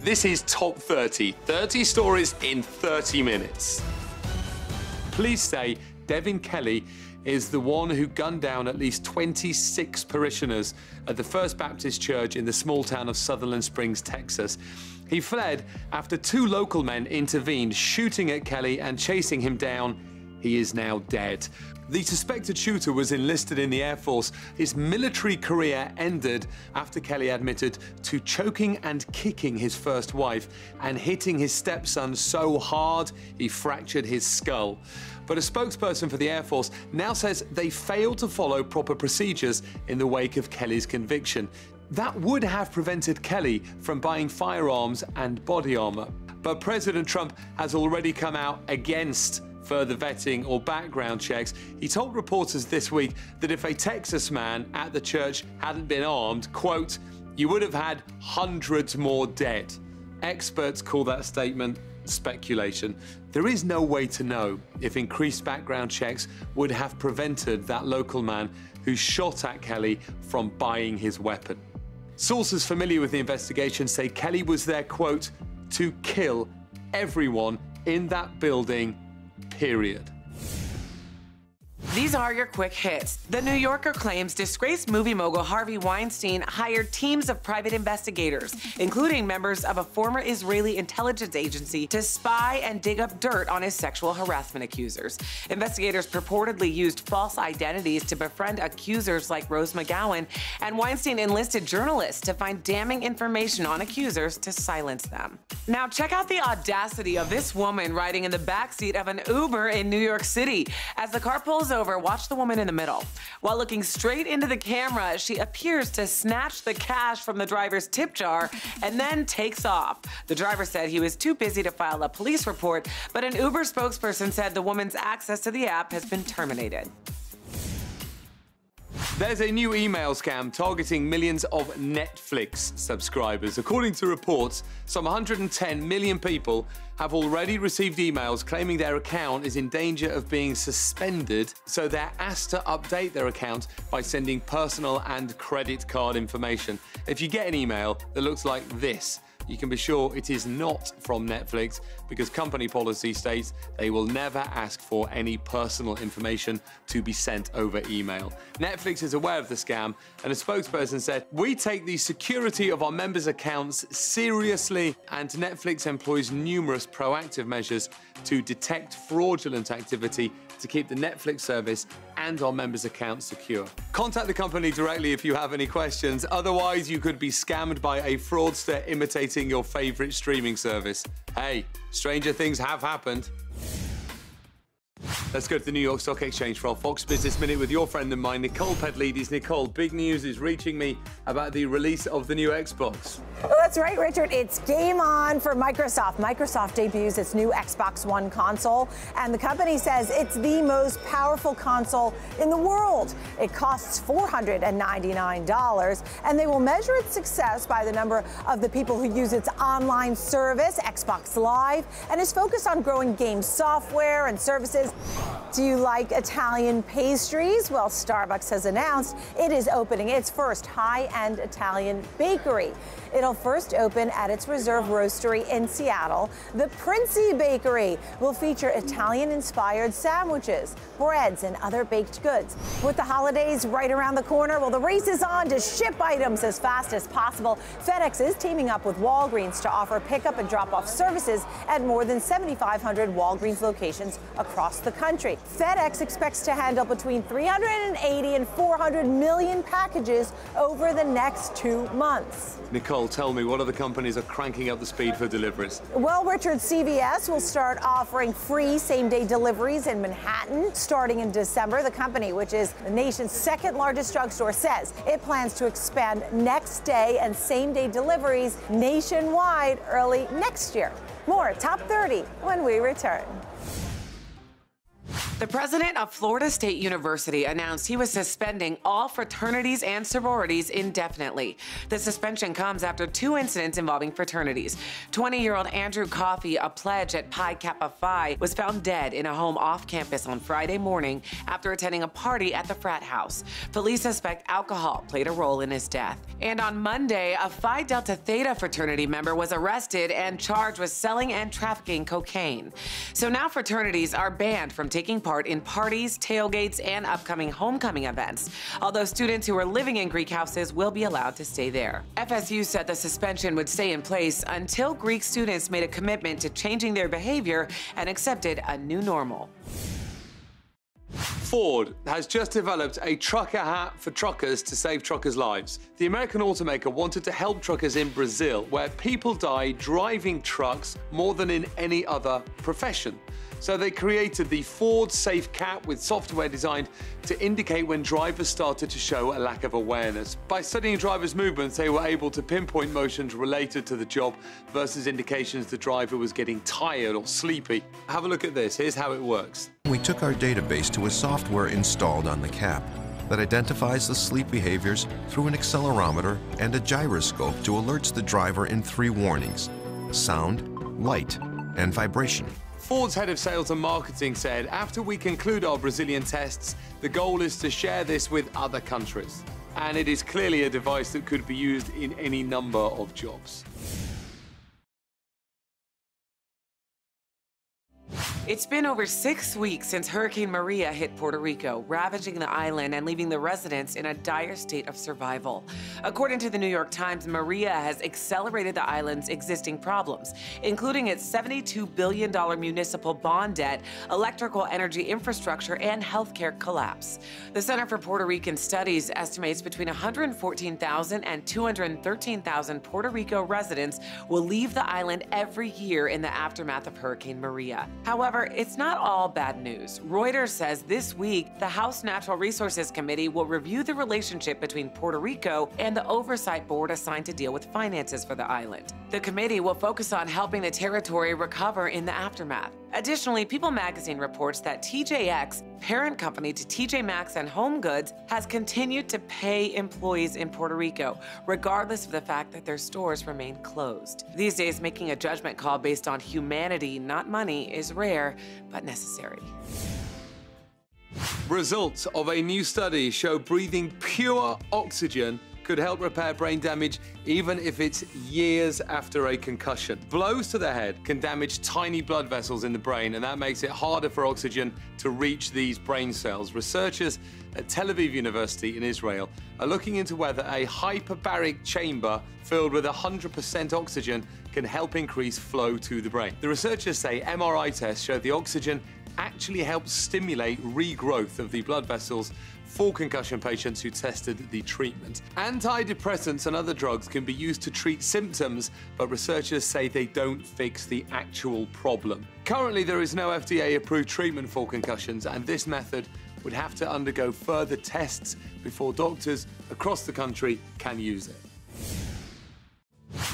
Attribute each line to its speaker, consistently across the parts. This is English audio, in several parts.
Speaker 1: This is Top 30. 30 stories in 30 minutes. Police say Devin Kelly is the one who gunned down at least 26 parishioners at the First Baptist Church in the small town of Sutherland Springs, Texas. He fled after 2 local men intervened, shooting at Kelly and chasing him down. He is now dead. The suspected shooter was enlisted in the Air Force. His military career ended after Kelly admitted to choking and kicking his first wife and hitting his stepson so hard he fractured his skull. But a spokesperson for the Air Force now says they failed to follow proper procedures in the wake of Kelly's conviction. That would have prevented Kelly from buying firearms and body armor. But President Trump has already come out against further vetting or background checks. He told reporters this week that if a Texas man at the church hadn't been armed, quote, you would have had hundreds more dead. Experts call that statement speculation. There is no way to know if increased background checks would have prevented that local man who shot at Kelly from buying his weapon. Sources familiar with the investigation say Kelly was there, quote, to kill everyone in that building, period.
Speaker 2: These are your quick hits. The New Yorker claims disgraced movie mogul Harvey Weinstein hired teams of private investigators, including members of a former Israeli intelligence agency, to spy and dig up dirt on his sexual harassment accusers. Investigators purportedly used false identities to befriend accusers like Rose McGowan, and Weinstein enlisted journalists to find damning information on accusers to silence them. Now check out the audacity of this woman riding in the backseat of an Uber in New York City. As the car pulls over, watch the woman in the middle. While looking straight into the camera, she appears to snatch the cash from the driver's tip jar and then takes off. The driver said he was too busy to file a police report, but an Uber spokesperson said the woman's access to the app has been terminated.
Speaker 1: There's a new email scam targeting millions of Netflix subscribers. According to reports, some 110 million people have already received emails claiming their account is in danger of being suspended, so they're asked to update their account by sending personal and credit card information. If you get an email that looks like this, you can be sure it is not from Netflix, because company policy states they will never ask for any personal information to be sent over email. Netflix is aware of the scam, and a spokesperson said, "We take the security of our members' accounts seriously, and Netflix employs numerous proactive measures to detect fraudulent activity to keep the Netflix service and our members' accounts secure." Contact the company directly if you have any questions. Otherwise, you could be scammed by a fraudster imitating your favorite streaming service. Hey, stranger things have happened. Let's go to the New York Stock Exchange for our Fox Business Minute with your friend and mine, Nicole Pedlides. Nicole, big news is reaching me about the release of the new Xbox.
Speaker 3: Well, that's right, Richard. It's game on for Microsoft. Microsoft debuts its new Xbox One console, and the company says it's the most powerful console in the world. It costs $499, and they will measure its success by the number of the people who use its online service, Xbox Live, and is focused on growing game software and services. Do you like Italian pastries? Well, Starbucks has announced it is opening its first high-end Italian bakery. It'll first open at its Reserve Roastery in Seattle. The Princi Bakery will feature Italian-inspired sandwiches, breads, and other baked goods. With the holidays right around the corner, well, the race is on to ship items as fast as possible. FedEx is teaming up with Walgreens to offer pickup and drop-off services at more than 7,500 Walgreens locations across the country. FedEx expects to handle between 380 and 400 million packages over the next 2 months.
Speaker 1: Nicole, tell me, what other companies are cranking up the speed for deliveries?
Speaker 3: Well, Richard, CVS will start offering free same-day deliveries in Manhattan starting in December. The company, which is the nation's second largest drugstore, says it plans to expand next day and same-day deliveries nationwide early next year. More Top 30 when we return.
Speaker 2: The president of Florida State University announced he was suspending all fraternities and sororities indefinitely. The suspension comes after 2 incidents involving fraternities. 20-year-old Andrew Coffey, a pledge at Pi Kappa Phi, was found dead in a home off campus on Friday morning after attending a party at the frat house. Police suspect alcohol played a role in his death. And on Monday, a Phi Delta Theta fraternity member was arrested and charged with selling and trafficking cocaine. So now fraternities are banned from taking part in parties, tailgates, and upcoming homecoming events, although students who are living in Greek houses will be allowed to stay there. FSU said the suspension would stay in place until Greek students made a commitment to changing their behavior and accepted a new normal.
Speaker 1: Ford has just developed a trucker hat for truckers to save truckers' lives. The American automaker wanted to help truckers in Brazil, where people die driving trucks more than in any other profession. So they created the Ford Safe Cap with software designed to indicate when drivers started to show a lack of awareness. By studying drivers' movements, they were able to pinpoint motions related to the job versus indications the driver was getting tired or sleepy. Have a look at this. Here's how it works.
Speaker 4: We took our database to a software installed on the cap that identifies the sleep behaviors through an accelerometer and a gyroscope to alerts the driver in 3 warnings: sound, light, and vibration.
Speaker 1: Ford's head of sales and marketing said, after we conclude our Brazilian tests, the goal is to share this with other countries. And it is clearly a device that could be used in any number of jobs.
Speaker 2: It's been over 6 weeks since Hurricane Maria hit Puerto Rico, ravaging the island and leaving the residents in a dire state of survival. According to the New York Times, Maria has accelerated the island's existing problems, including its $72 billion municipal bond debt, electrical energy infrastructure, and healthcare collapse. The Center for Puerto Rican Studies estimates between 114,000 and 213,000 Puerto Rico residents will leave the island every year in the aftermath of Hurricane Maria. However, it's not all bad news. Reuters says this week, the House Natural Resources Committee will review the relationship between Puerto Rico and the oversight board assigned to deal with finances for the island. The committee will focus on helping the territory recover in the aftermath. Additionally, People magazine reports that TJX, parent company to TJ Maxx and Home Goods, has continued to pay employees in Puerto Rico, regardless of the fact that their stores remain closed. These days, making a judgment call based on humanity, not money, is rare, but necessary.
Speaker 1: Results of a new study show breathing pure oxygen could help repair brain damage even if it's years after a concussion. Blows to the head can damage tiny blood vessels in the brain, and that makes it harder for oxygen to reach these brain cells. Researchers at Tel Aviv University in Israel are looking into whether a hyperbaric chamber filled with 100% oxygen can help increase flow to the brain. The researchers say MRI tests show the oxygen actually helps stimulate regrowth of the blood vessels for concussion patients who tested the treatment. Antidepressants and other drugs can be used to treat symptoms, but researchers say they don't fix the actual problem. Currently, there is no FDA-approved treatment for concussions, and this method would have to undergo further tests before doctors across the country can use it.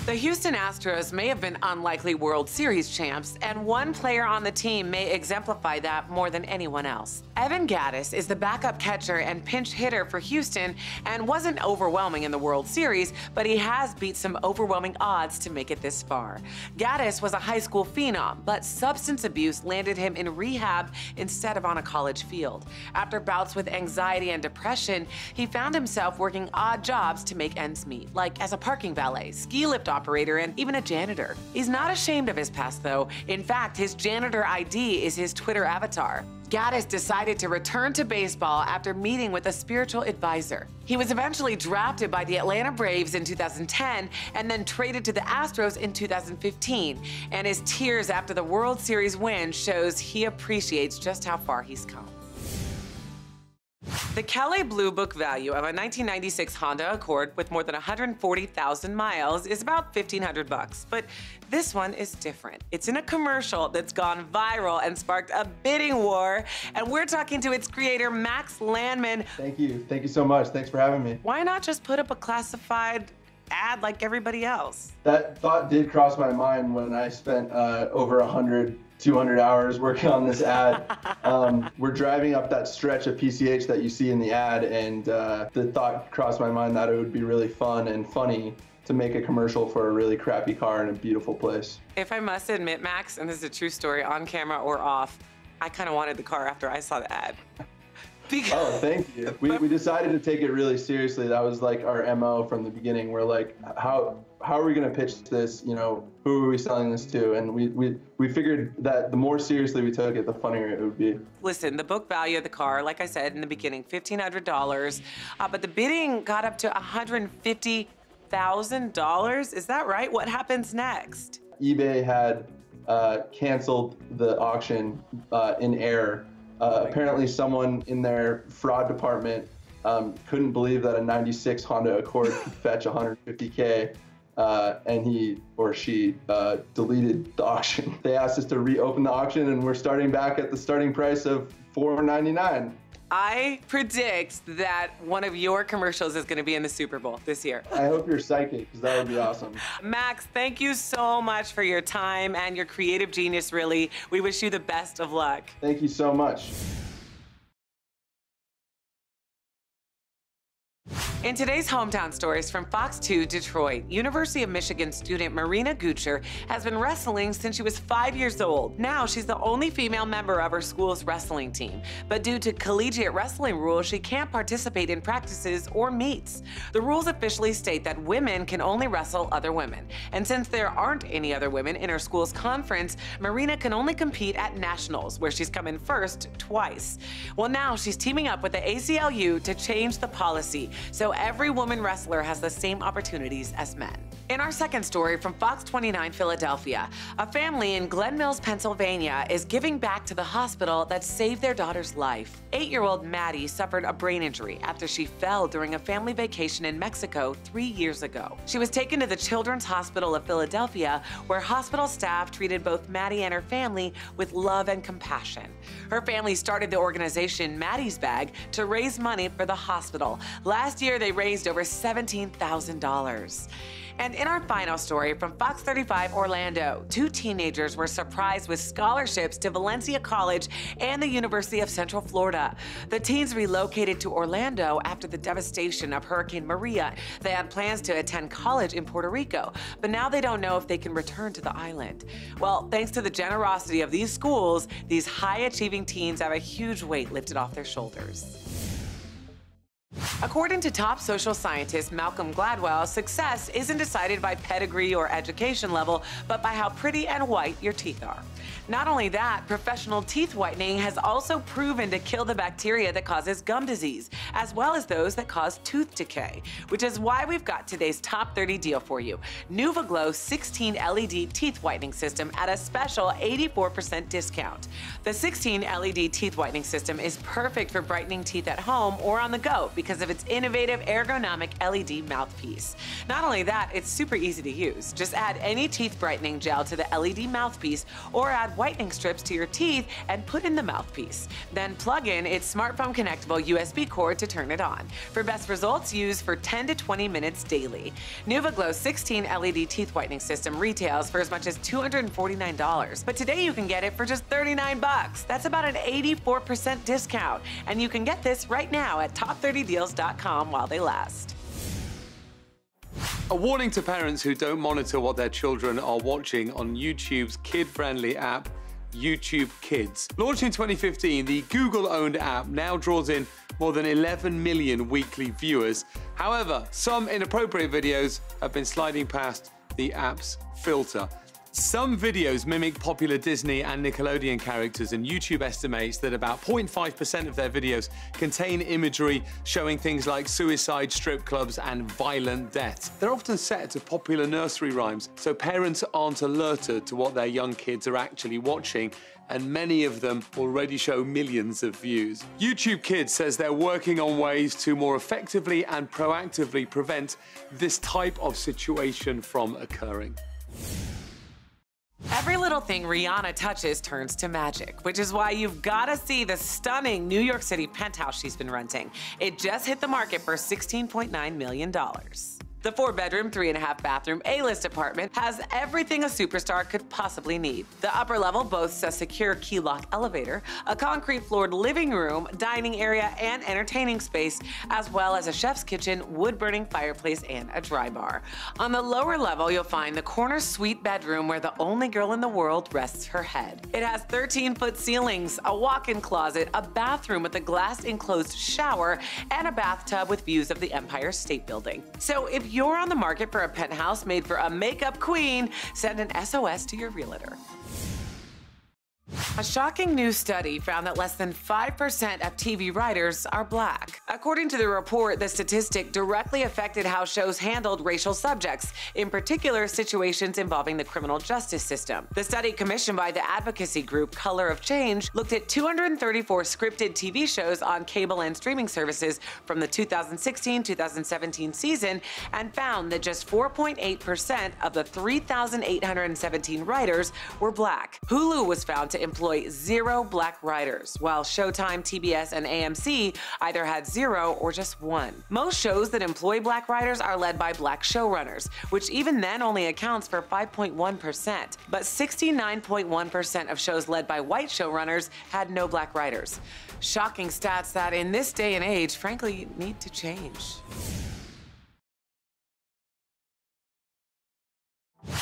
Speaker 2: The Houston Astros may have been unlikely World Series champs, and one player on the team may exemplify that more than anyone else. Evan Gattis is the backup catcher and pinch hitter for Houston and wasn't overwhelming in the World Series, but he has beat some overwhelming odds to make it this far. Gattis was a high school phenom, but substance abuse landed him in rehab instead of on a college field. After bouts with anxiety and depression, he found himself working odd jobs to make ends meet, like as a parking valet, ski lift operator, and even a janitor. He's not ashamed of his past, though. In fact, his janitor ID is his Twitter avatar. Gattis decided to return to baseball after meeting with a spiritual advisor. He was eventually drafted by the Atlanta Braves in 2010 and then traded to the Astros in 2015. And his tears after the World Series win shows he appreciates just how far he's come. The Kelley Blue Book value of a 1996 Honda Accord with more than 140,000 miles is about $1,500, but this one is different. It's in a commercial that's gone viral and sparked a bidding war, and we're talking to its creator, Max Landman.
Speaker 5: Thank you so much. Thanks for having me.
Speaker 2: Why not just put up a classified ad like everybody else?
Speaker 5: That thought did cross my mind when I spent over $100 200 hours working on this ad. We're driving up that stretch of PCH that you see in the ad, and the thought crossed my mind that it would be really fun and funny to make a commercial for a really crappy car in a beautiful place.
Speaker 2: If I must admit, Max, and this is a true story, on camera or off, I kind of wanted the car after I saw the ad.
Speaker 5: Oh, thank you. We decided to take it really seriously. That was like our MO from the beginning. We're like, how are we going to pitch this? You know, who are we selling this to? And we figured that the more seriously we took it, the funnier it would be.
Speaker 2: Listen, the book value of the car, like I said in the beginning, $1,500, but the bidding got up to $150,000. Is that right? What happens next?
Speaker 5: eBay had canceled the auction in error. Apparently someone in their fraud department couldn't believe that a 96 Honda Accord could fetch $150K, and he or she deleted the auction. They asked us to reopen the auction, and we're starting back at the starting price of $499.
Speaker 2: I predict that one of your commercials is going to be in the Super Bowl this year.
Speaker 5: I hope you're psychic, because that would be awesome.
Speaker 2: Max, thank you so much for your time and your creative genius, really. We wish you the best of luck.
Speaker 5: Thank you so much.
Speaker 2: In today's hometown stories from Fox 2 Detroit, University of Michigan student Marina Gutscher has been wrestling since she was 5 years old. Now she's the only female member of her school's wrestling team, but due to collegiate wrestling rules, she can't participate in practices or meets. The rules officially state that women can only wrestle other women, and since there aren't any other women in her school's conference, Marina can only compete at nationals, where she's come in first twice. Well, now she's teaming up with the ACLU to change the policy, so every woman wrestler has the same opportunities as men. In our second story from Fox 29 Philadelphia, a family in Glen Mills, Pennsylvania is giving back to the hospital that saved their daughter's life. 8-year-old Maddie suffered a brain injury after she fell during a family vacation in Mexico 3 years ago. She was taken to the Children's Hospital of Philadelphia, where hospital staff treated both Maddie and her family with love and compassion. Her family started the organization Maddie's Bag to raise money for the hospital. Last year, they raised over $17,000. And in our final story from Fox 35 Orlando, 2 teenagers were surprised with scholarships to Valencia College and the University of Central Florida. The teens relocated to Orlando after the devastation of Hurricane Maria. They had plans to attend college in Puerto Rico, but now they don't know if they can return to the island. Well, thanks to the generosity of these schools, these high-achieving teens have a huge weight lifted off their shoulders. According to top social scientist Malcolm Gladwell, success isn't decided by pedigree or education level, but by how pretty and white your teeth are. Not only that, professional teeth whitening has also proven to kill the bacteria that causes gum disease, as well as those that cause tooth decay, which is why we've got today's top 30 deal for you. NuvaGlow 16 LED teeth whitening system at a special 84% discount. The 16 LED teeth whitening system is perfect for brightening teeth at home or on the go because of its innovative ergonomic LED mouthpiece. Not only that, it's super easy to use. Just add any teeth brightening gel to the LED mouthpiece or add whitening strips to your teeth and put in the mouthpiece. Then plug in its smartphone connectable USB cord to turn it on. For best results, use for 10 to 20 minutes daily. NuvaGlow 16 LED teeth whitening system retails for as much as $249, but today you can get it for just $39. That's about an 84% discount, and you can get this right now at top30deals.com while they last.
Speaker 1: A warning to parents who don't monitor what their children are watching on YouTube's kid-friendly app, YouTube Kids. Launched in 2015, the Google-owned app now draws in more than 11 million weekly viewers. However, some inappropriate videos have been sliding past the app's filter. Some videos mimic popular Disney and Nickelodeon characters, and YouTube estimates that about 0.5% of their videos contain imagery showing things like suicide, strip clubs, and violent deaths. They're often set to popular nursery rhymes, so parents aren't alerted to what their young kids are actually watching, and many of them already show millions of views. YouTube Kids says they're working on ways to more effectively and proactively prevent this type of situation from occurring.
Speaker 2: Every little thing Rihanna touches turns to magic, which is why you've got to see the stunning New York City penthouse she's been renting. It just hit the market for $16.9 million. The 4-bedroom, 3.5-bathroom A-list apartment has everything a superstar could possibly need. The upper level boasts a secure key-lock elevator, a concrete-floored living room, dining area, and entertaining space, as well as a chef's kitchen, wood-burning fireplace, and a dry bar. On the lower level, you'll find the corner suite bedroom where the only girl in the world rests her head. It has 13-foot ceilings, a walk-in closet, a bathroom with a glass-enclosed shower, and a bathtub with views of the Empire State Building. So if you're on the market for a penthouse made for a makeup queen, send an SOS to your realtor. A shocking new study found that less than 5% of TV writers are Black. According to the report, the statistic directly affected how shows handled racial subjects, in particular situations involving the criminal justice system. The study, commissioned by the advocacy group Color of Change, looked at 234 scripted TV shows on cable and streaming services from the 2016-2017 season and found that just 4.8% of the 3,817 writers were Black. Hulu was found to employ 0 Black writers, while Showtime, TBS, and AMC either had 0 or just 1. Most shows that employ Black writers are led by Black showrunners, which even then only accounts for 5.1%. But 69.1% of shows led by white showrunners had no Black writers. Shocking stats that, in this day and age, frankly, need to change.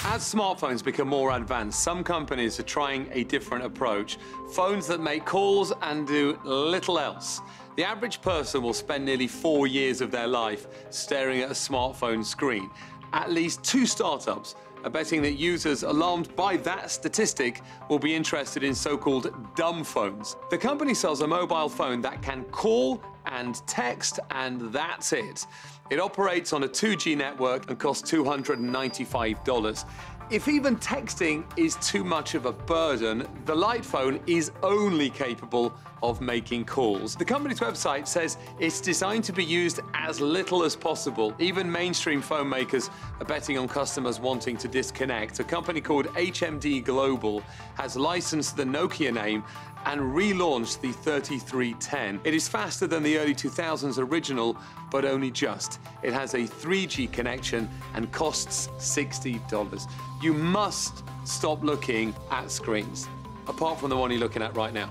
Speaker 1: As smartphones become more advanced, some companies are trying a different approach. Phones that make calls and do little else. The average person will spend nearly 4 years of their life staring at a smartphone screen. At least 2 startups are betting that users alarmed by that statistic will be interested in so-called dumb phones. The company sells a mobile phone that can call and text, and that's it. It operates on a 2G network and costs $295. If even texting is too much of a burden, the light phone is only capable of making calls. The company's website says it's designed to be used as little as possible. Even mainstream phone makers are betting on customers wanting to disconnect. A company called HMD Global has licensed the Nokia name and relaunched the 3310. It is faster than the early 2000s original, but only just. It has a 3G connection and costs $60. You must stop looking at screens, apart from the one you're looking at right now.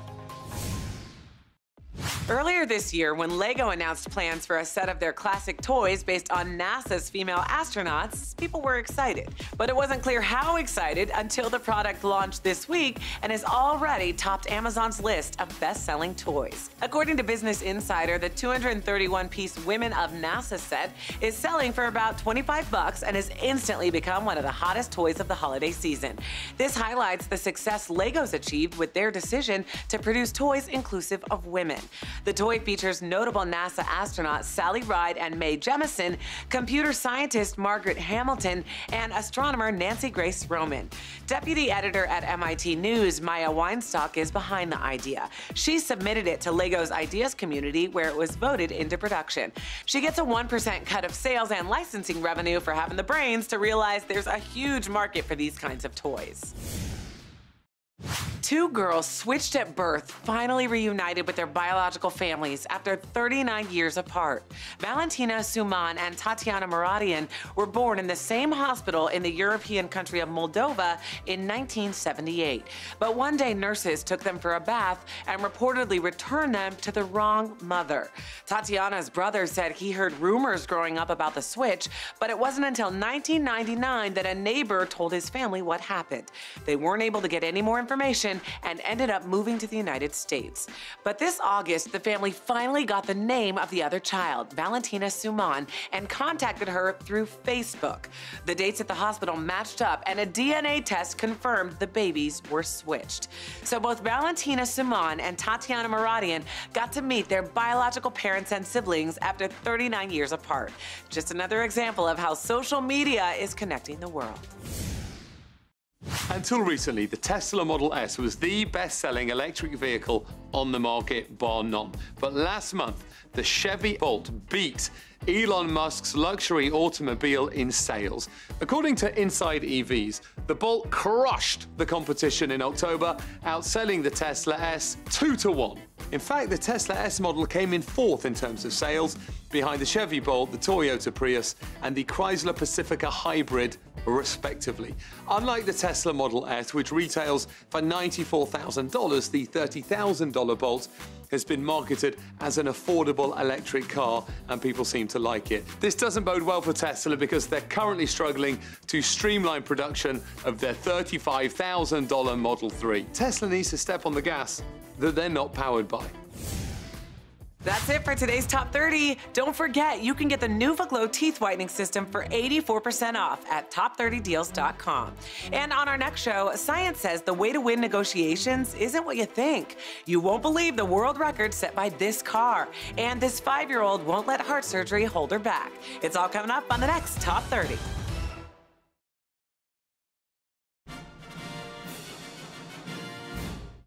Speaker 2: Earlier this year, when LEGO announced plans for a set of their classic toys based on NASA's female astronauts, people were excited. But it wasn't clear how excited until the product launched this week and has already topped Amazon's list of best-selling toys. According to Business Insider, the 231-piece Women of NASA set is selling for about $25 and has instantly become one of the hottest toys of the holiday season. This highlights the success LEGO's achieved with their decision to produce toys inclusive of women. The toy features notable NASA astronauts Sally Ride and Mae Jemison, computer scientist Margaret Hamilton, and astronomer Nancy Grace Roman. Deputy editor at MIT News, Maya Weinstock, is behind the idea. She submitted it to LEGO's Ideas community, where it was voted into production. She gets a 1% cut of sales and licensing revenue for having the brains to realize there's a huge market for these kinds of toys. 2 girls switched at birth finally reunited with their biological families after 39 years apart. Valentina Suman and Tatiana Muradian were born in the same hospital in the European country of Moldova in 1978. But one day nurses took them for a bath and reportedly returned them to the wrong mother. Tatiana's brother said he heard rumors growing up about the switch, but it wasn't until 1999 that a neighbor told his family what happened. They weren't able to get any more information and ended up moving to the United States. But this August, the family finally got the name of the other child, Valentina Suman, and contacted her through Facebook. The dates at the hospital matched up, and a DNA test confirmed the babies were switched. So both Valentina Suman and Tatiana Muradian got to meet their biological parents and siblings after 39 years apart. Just another example of how social media is connecting the world.
Speaker 1: Until recently, the Tesla Model S was the best-selling electric vehicle on the market, bar none. But last month, the Chevy Bolt beat Elon Musk's luxury automobile in sales. According to Inside EVs, the Bolt crushed the competition in October, outselling the Tesla S 2-1. In fact, the Tesla S model came in fourth in terms of sales, behind the Chevy Bolt, the Toyota Prius, and the Chrysler Pacifica Hybrid, respectively. Unlike the Tesla Model S, which retails for $94,000, the $30,000 Bolt has been marketed as an affordable electric car, and people seem to like it. This doesn't bode well for Tesla because they're currently struggling to streamline production of their $35,000 Model 3. Tesla needs to step on the gas that they're not powered by.
Speaker 2: That's it for today's Top 30. Don't forget, you can get the Nuva Glow Teeth Whitening System for 84% off at top30deals.com. And on our next show, science says the way to win negotiations isn't what you think. You won't believe the world record set by this car. And this 5-year-old won't let heart surgery hold her back. It's all coming up on the next Top 30.